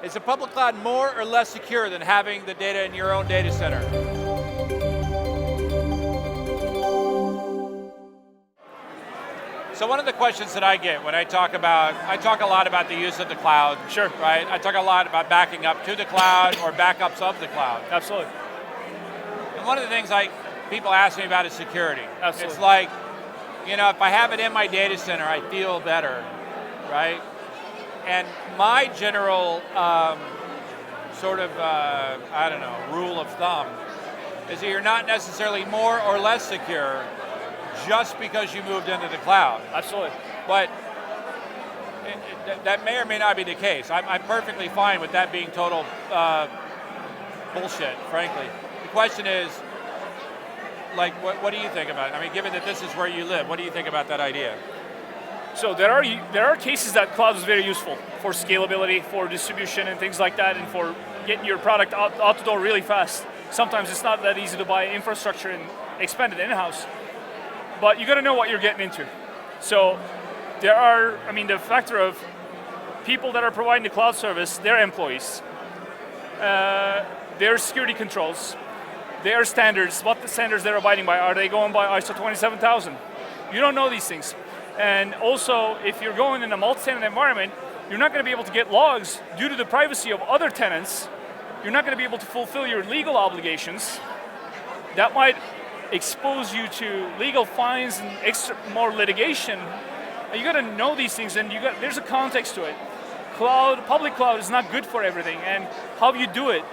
Is the public cloud more or less secure than having the data in your own data center? So one of the questions that I get when I talk a lot about the use of the cloud. Sure. Right? I talk a lot about backing up to the cloud or backups of the cloud. Absolutely. And one of the things people ask me about is security. Absolutely. It's like, if I have it in my data center, I feel better, right? And my general rule of thumb is that you're not necessarily more or less secure just because you moved into the cloud. Absolutely. But that may or may not be the case. I'm perfectly fine with that being total bullshit, frankly. The question is, what do you think about it? I mean, given that this is where you live, what do you think about that idea? So there are cases that cloud is very useful for scalability, for distribution and things like that, and for getting your product out the door really fast. Sometimes it's not that easy to buy infrastructure and expand it in-house, but you got to know what you're getting into. So the factor of people that are providing the cloud service, their employees, their security controls, their standards, what the standards they're abiding by. Are they going by ISO 27000? You don't know these things. And also, if you're going in a multi-tenant environment, you're not going to be able to get logs due to the privacy of other tenants. You're not going to be able to fulfill your legal obligations. That might expose you to legal fines and more litigation. And you got to know these things, and there's a context to it. Public cloud is not good for everything, and how you do it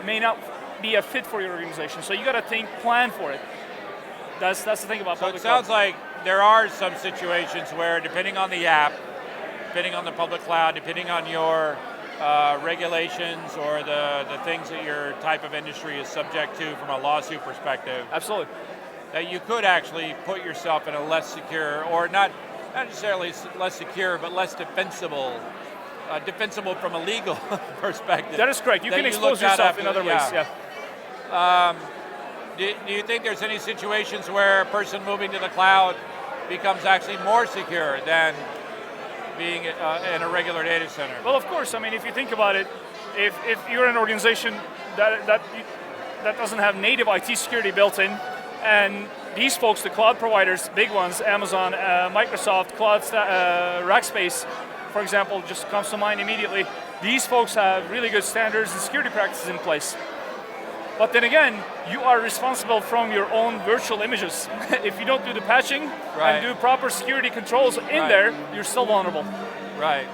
may not be a fit for your organization. So you got to plan for it. That's the thing about public cloud. So it sounds like there are some situations where, depending on the app, depending on the public cloud, depending on your regulations or the things that your type of industry is subject to from a lawsuit perspective. Absolutely. That you could actually put yourself in a less secure, or not necessarily less secure, but less defensible from a legal perspective. That is correct. You can expose yourself in other ways. Yeah. Do you think there's any situations where a person moving to the cloud becomes actually more secure than being in a regular data center? Well, of course. I mean, if you think about it, if you're an organization that doesn't have native IT security built in, and these folks, the cloud providers, big ones, Amazon, Microsoft, Cloud, Rackspace, for example, just comes to mind immediately. These folks have really good standards and security practices in place. But then again, you are responsible from your own virtual images. If you don't do the patching and do proper security controls in there, you're still vulnerable. Right.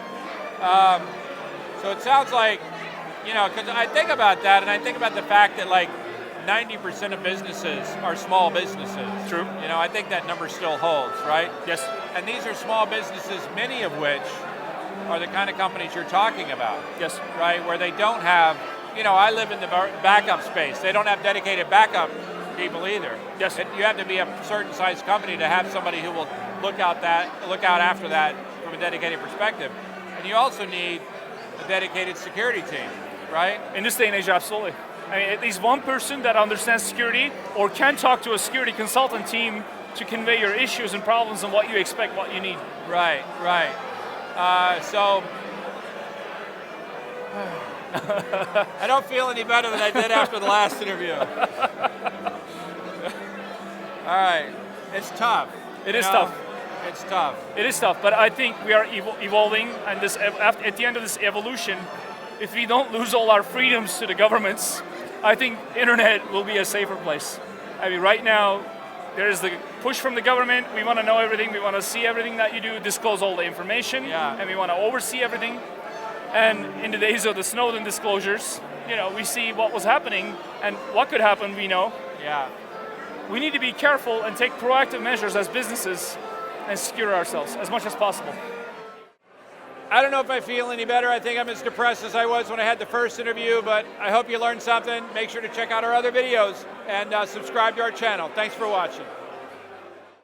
So it sounds like, because I think about that, and I think about the fact that 90% of businesses are small businesses. True. I think that number still holds, right? Yes. And these are small businesses, many of which are the kind of companies you're talking about. Yes. Right, where they don't have, I live in the backup space. They don't have dedicated backup people either. Yes. You have to be a certain size company to have somebody who will look out after that from a dedicated perspective. And you also need a dedicated security team, right? In this day and age, absolutely. I mean, at least one person that understands security or can talk to a security consultant team to convey your issues and problems and what you expect, what you need. Right. I don't feel any better than I did after the last interview. All right, it's tough. It is tough. It's tough. It is tough, but I think we are evolving, and at the end of this evolution, if we don't lose all our freedoms to the governments, I think internet will be a safer place. I mean, right now, there's the push from the government. We want to know everything. We want to see everything that you do, disclose all the information, and we want to oversee everything. And in the days of the Snowden disclosures, we see what was happening and what could happen, we know. Yeah. We need to be careful and take proactive measures as businesses and secure ourselves as much as possible. I don't know if I feel any better. I think I'm as depressed as I was when I had the first interview, but I hope you learned something. Make sure to check out our other videos and subscribe to our channel. Thanks for watching.